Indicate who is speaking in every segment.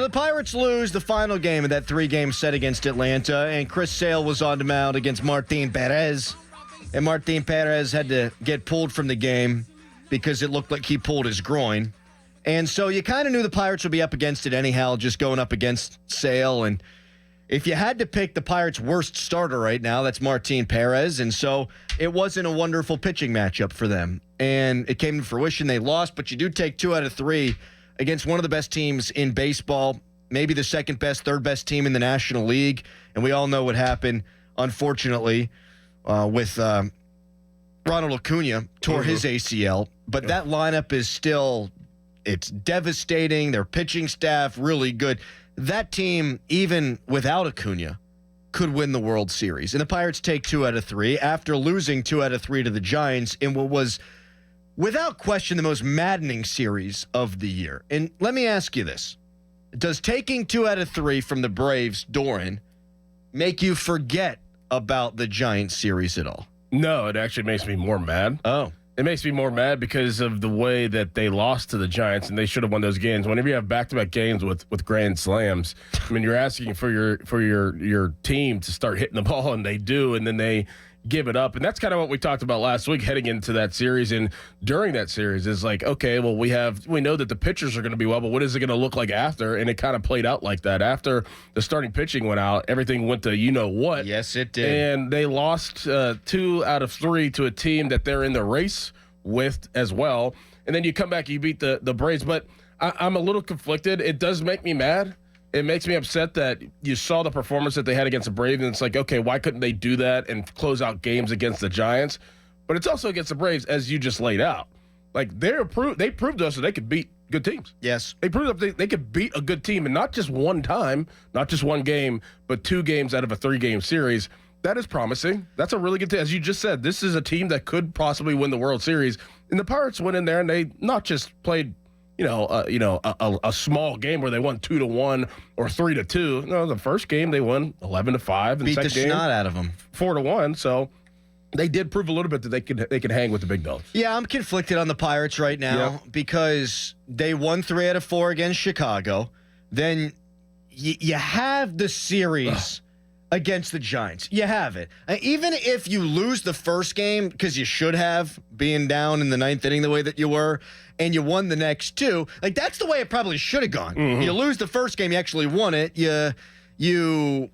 Speaker 1: The Pirates lose the final game of that 3-game set against Atlanta, and Chris Sale was on the mound against Martin Perez. And Martin Perez had to get pulled from the game because it looked like he pulled his groin. And so you kind of knew the Pirates would be up against it anyhow, just going up against Sale. And if you had to pick the Pirates' worst starter right now, that's Martin Perez. And so it wasn't a wonderful pitching matchup for them. And it came to fruition. They lost, but you do take 2 out of 3 against one of the best teams in baseball, maybe the second best, third best team in the National League. And we all know what happened, unfortunately, with Ronald Acuna tore his ACL. But that lineup is still, it's devastating. Their pitching staff, really good. That team, even without Acuna, could win the World Series. And the Pirates take 2 out of 3 after losing 2 out of 3 to the Giants in what was, without question, the most maddening series of the year. And let me ask you this. Does taking 2 out of 3 from the Braves, Dorin, make you forget about the Giants series at all?
Speaker 2: No, it actually makes me more mad.
Speaker 1: Oh.
Speaker 2: It makes me more mad because of the way that they lost to the Giants, and they should have won those games. Whenever you have back-to-back games with grand slams, I mean, you're asking for your team to start hitting the ball, and they do, and then they give it up. And that's kind of what we talked about last week heading into that series. And during that series is like, okay, well, we know that the pitchers are going to be well, but what is it going to look like after? And it kind of played out like that. After the starting pitching went out, everything went to you-know-what.
Speaker 1: Yes, it did.
Speaker 2: And they lost 2 out of 3 to a team that they're in the race with as well. And then you come back, you beat the Braves. But I'm a little conflicted. It does make me mad. It makes me upset that you saw the performance that they had against the Braves, and it's like, okay, why couldn't they do that and close out games against the Giants? But it's also against the Braves, as you just laid out. Like, they proved to us that they could beat good teams.
Speaker 1: Yes.
Speaker 2: They proved that they could beat a good team, and not just one time, not just one game, but 2 games out of a 3-game series. That is promising. That's a really good team. As you just said, this is a team that could possibly win the World Series. And the Pirates went in there, and they not just played a small game where they won 2-1 or 3-2. No, the first game they won 11-5, and
Speaker 1: beat
Speaker 2: the
Speaker 1: the
Speaker 2: second
Speaker 1: snot
Speaker 2: game
Speaker 1: out of them
Speaker 2: 4-1. So they did prove a little bit that they could hang with the big dogs.
Speaker 1: Yeah, I'm conflicted on the Pirates right now because they won 3 out of 4 against Chicago. Then you have the series against the Giants. You have it. Even if you lose the first game, because you should have, being down in the 9th inning the way that you were, and you won the next 2, like, that's the way it probably should have gone. Mm-hmm. You lose the first game, you actually won it. You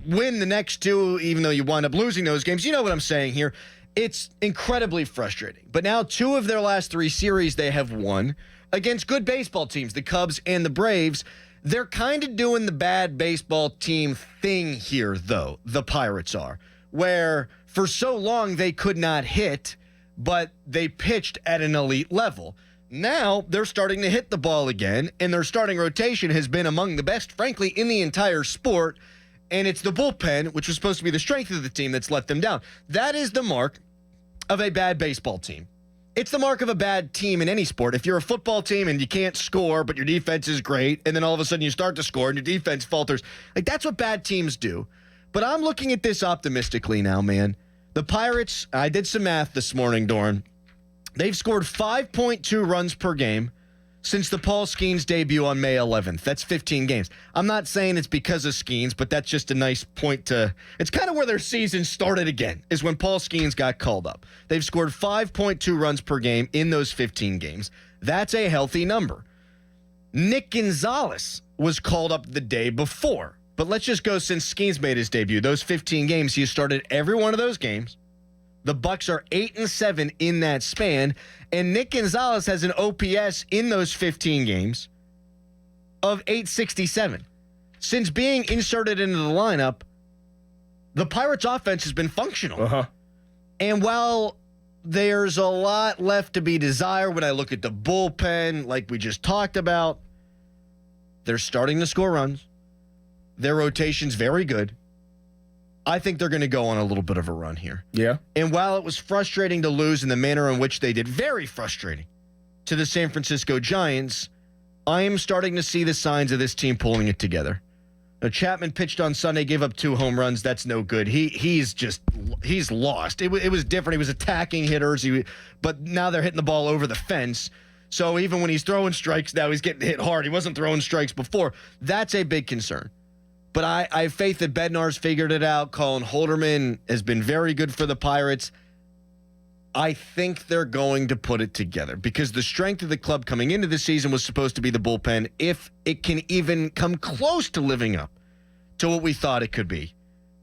Speaker 1: win the next 2, even though you wind up losing those games. You know what I'm saying here. It's incredibly frustrating. But now 2 of their last 3 series they have won against good baseball teams, the Cubs and the Braves. They're kind of doing the bad baseball team thing here, though, the Pirates are, where for so long they could not hit, but they pitched at an elite level. Now they're starting to hit the ball again, and their starting rotation has been among the best, frankly, in the entire sport, and it's the bullpen, which was supposed to be the strength of the team, that's let them down. That is the mark of a bad baseball team. It's the mark of a bad team in any sport. If you're a football team and you can't score, but your defense is great, and then all of a sudden you start to score and your defense falters, like, that's what bad teams do. But I'm looking at this optimistically now, man. The Pirates, I did some math this morning, Dorin. They've scored 5.2 runs per game since the Paul Skeens debut on May 11th. That's 15 games. I'm not saying it's because of Skeens, but that's just a nice point to... It's kind of where their season started again, is when Paul Skeens got called up. They've scored 5.2 runs per game in those 15 games. That's a healthy number. Nick Gonzalez was called up the day before. But let's just go since Skeens made his debut. Those 15 games, he started every one of those games. The Bucks are 8-7 in that span, and Nick Gonzalez has an OPS in those 15 games of 867. Since being inserted into the lineup, the Pirates' offense has been functional. And while there's a lot left to be desired when I look at the bullpen, like we just talked about, they're starting to score runs. Their rotation's very good. I think they're going to go on a little bit of a run here.
Speaker 2: Yeah.
Speaker 1: And while it was frustrating to lose in the manner in which they did, very frustrating, to the San Francisco Giants, I am starting to see the signs of this team pulling it together. Now, Chapman pitched on Sunday, gave up 2 home runs. That's no good. He's lost. It was different. He was attacking hitters, but now they're hitting the ball over the fence. So even when he's throwing strikes now, he's getting hit hard. He wasn't throwing strikes before. That's a big concern. But I have faith that Bednar's figured it out. Colin Holderman has been very good for the Pirates. I think they're going to put it together because the strength of the club coming into the season was supposed to be the bullpen. If it can even come close to living up to what we thought it could be,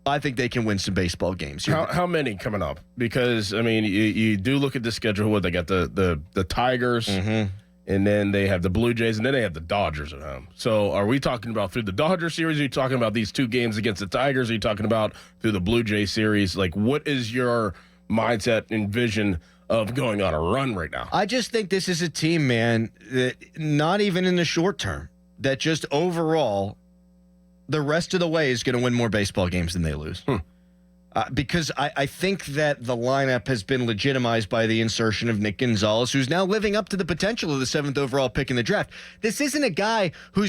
Speaker 1: I think they can win some baseball games.
Speaker 2: How many coming up? Because, I mean, you do look at the schedule. What they got the Tigers, and then they have the Blue Jays, and then they have the Dodgers at home. So are we talking about through the Dodger series? Are you talking about these 2 games against the Tigers? Are you talking about through the Blue Jay series? Like, what is your mindset and vision of going on a run right now?
Speaker 1: I just think this is a team, man, that not even in the short term, that just overall the rest of the way is going to win more baseball games than they lose. Because I think that the lineup has been legitimized by the insertion of Nick Gonzalez, who's now living up to the potential of the 7th overall pick in the draft. This isn't a guy who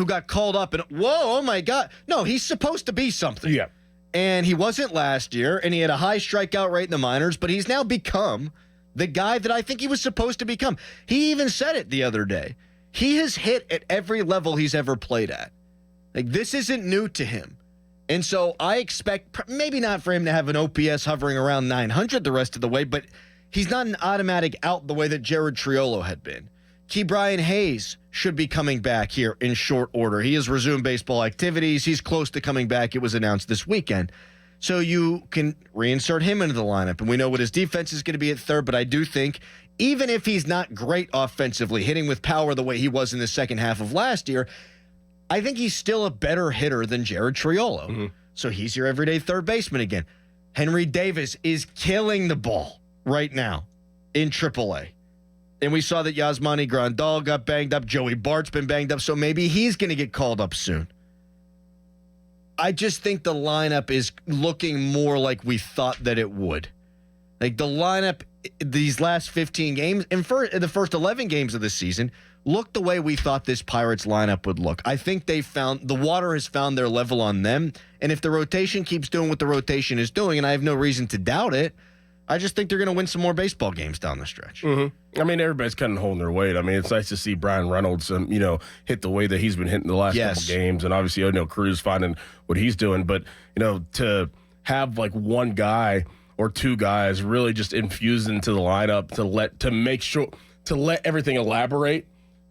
Speaker 1: got called up and, whoa, oh my God. No, he's supposed to be something.
Speaker 2: Yeah.
Speaker 1: And he wasn't last year, and he had a high strikeout rate in the minors, but he's now become the guy that I think he was supposed to become. He even said it the other day. He has hit at every level he's ever played at. Like, this isn't new to him. And so I expect, maybe not for him to have an OPS hovering around 900 the rest of the way, but he's not an automatic out the way that Jared Triolo had been. Key Brian Hayes should be coming back here in short order. He has resumed baseball activities. He's close to coming back. It was announced this weekend. So you can reinsert him into the lineup. And we know what his defense is going to be at third, but I do think even if he's not great offensively, hitting with power the way he was in the second half of last year, I think he's still a better hitter than Jared Triolo. So he's your everyday third baseman again. Henry Davis is killing the ball right now in AAA. And we saw that Yasmani Grandal got banged up. Joey Bart's been banged up, so maybe he's going to get called up soon. I just think the lineup is looking more like we thought that it would. Like the lineup, these last 15 games, and the first 11 games of the season, looked the way we thought this Pirates lineup would look. I think the water has found their level on them. And if the rotation keeps doing what the rotation is doing, and I have no reason to doubt it, I just think they're going to win some more baseball games down the stretch.
Speaker 2: I mean, everybody's kind of holding their weight. I mean, it's nice to see Brian Reynolds, hit the way that he's been hitting the last couple games, and obviously O'Neal Cruz finding what he's doing. But to have like one guy or 2 guys really just infused into the lineup to let everything elaborate.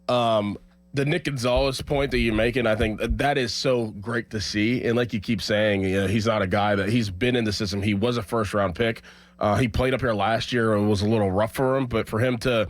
Speaker 2: The Nick Gonzalez point that you're making, I think that is so great to see. And like you keep saying, he's not a guy that he's been in the system. He was a first-round pick. He played up here last year. It was a little rough for him, but for them to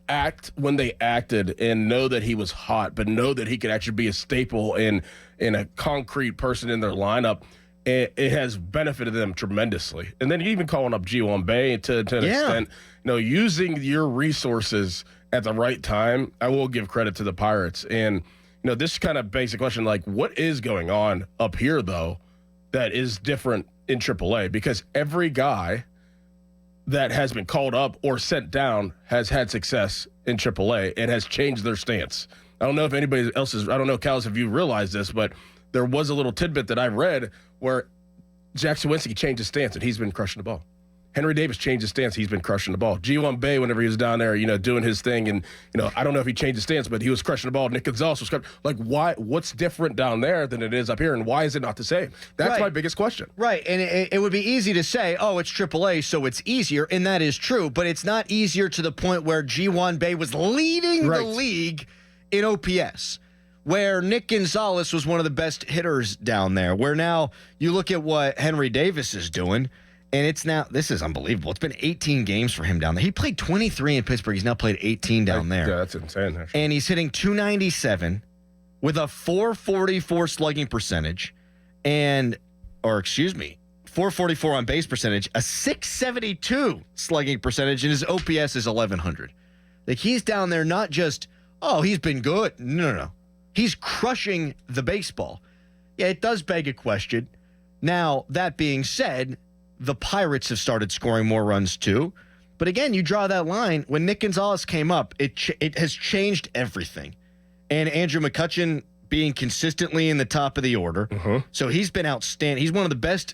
Speaker 2: act when they acted and know that he was hot, but know that he could actually be a staple in a concrete person in their lineup, it has benefited them tremendously. And then even calling up G1 Bay to an extent, using your resources at the right time, I will give credit to the Pirates. And, this kind of begs the question, like, what is going on up here, though, that is different in AAA? Because every guy that has been called up or sent down has had success in AAA and has changed their stance. I don't know if anybody else I don't know, Callis, if you realize this, but there was a little tidbit that I read where Jack Sawinski changed his stance and he's been crushing the ball. Henry Davis changed his stance. He's been crushing the ball. G1 Bay, whenever he was down there, doing his thing, and I don't know if he changed his stance, but he was crushing the ball. Nick Gonzalez was crushing. Like, why? What's different down there than it is up here, and why is it not the same? That's my biggest question.
Speaker 1: Right, and it would be easy to say, oh, it's AAA, so it's easier, and that is true, but it's not easier to the point where G1 Bay was leading the league in OPS, where Nick Gonzalez was one of the best hitters down there, where now you look at what Henry Davis is doing. And this is unbelievable. It's been 18 games for him down there. He played 23 in Pittsburgh. He's now played 18 down there.
Speaker 2: Yeah, that's insane, actually.
Speaker 1: And he's hitting .297 with a .444 slugging percentage .444 on base percentage, a .672 slugging percentage, and his OPS is 1,100. Like, he's down there not just, he's been good. No. He's crushing the baseball. Yeah, it does beg a question. Now, that being said, the Pirates have started scoring more runs too. But again, you draw that line. When Nick Gonzalez came up, it has changed everything. And Andrew McCutchen being consistently in the top of the order. So he's been outstanding. He's one of the best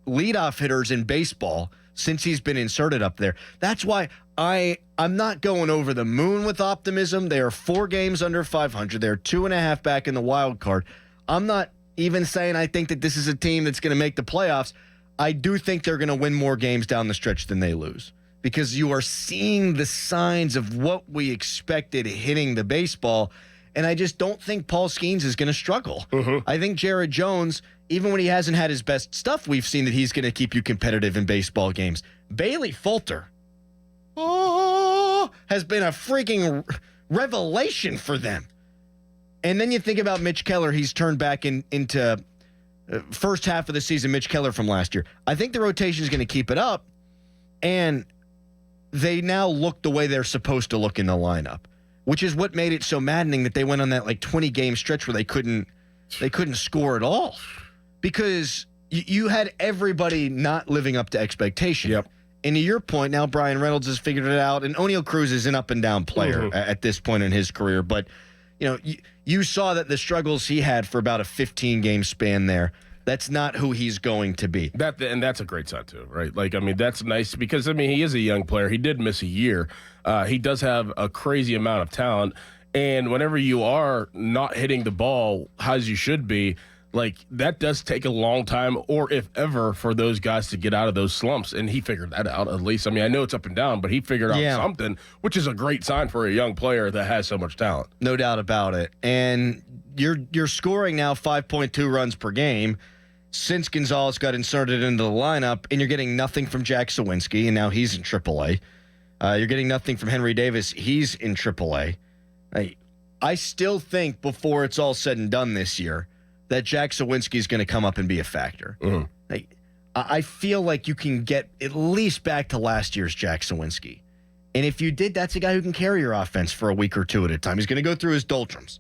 Speaker 1: leadoff hitters in baseball since he's been inserted up there. That's why I'm not going over the moon with optimism. They are 4 games under 500. They're 2.5 back in the wild card. I'm not even saying I think that this is a team that's going to make the playoffs. I do think they're going to win more games down the stretch than they lose, because you are seeing the signs of what we expected hitting the baseball. And I just don't think Paul Skeens is going to struggle. I think Jared Jones, even when he hasn't had his best stuff, we've seen that he's going to keep you competitive in baseball games. Bailey Fulter has been a freaking revelation for them. And then you think about Mitch Keller. He's turned back into first half of the season Mitch Keller from last year. I think the rotation is going to keep it up, and they now look the way they're supposed to look in the lineup, which is what made it so maddening that they went on that 20-game stretch where they couldn't score at all, because you had everybody not living up to expectation.
Speaker 2: Yep.
Speaker 1: And to your point, now Brian Reynolds has figured it out, and O'Neal Cruz is an up-and-down player at this point in his career. But, you saw that the struggles he had for about a 15-game span there, that's not who he's going to be.
Speaker 2: And that's a great sign, too, right? That's nice because, he is a young player. He did miss a year. He does have a crazy amount of talent. And whenever you are not hitting the ball as you should be, that does take a long time, or if ever, for those guys to get out of those slumps. And he figured that out, at least. I know it's up and down, but he figured out something, which is a great sign for a young player that has so much talent.
Speaker 1: No doubt about it. And you're scoring now 5.2 runs per game since Gonzalez got inserted into the lineup, and you're getting nothing from Jack Sawinski, and now he's in AAA. You're getting nothing from Henry Davis. He's in AAA. I still think before it's all said and done this year that Jack Sawinski is going to come up and be a factor. I feel like you can get at least back to last year's Jack Sawinski. And if you did, that's a guy who can carry your offense for a week or two at a time. He's going to go through his doldrums.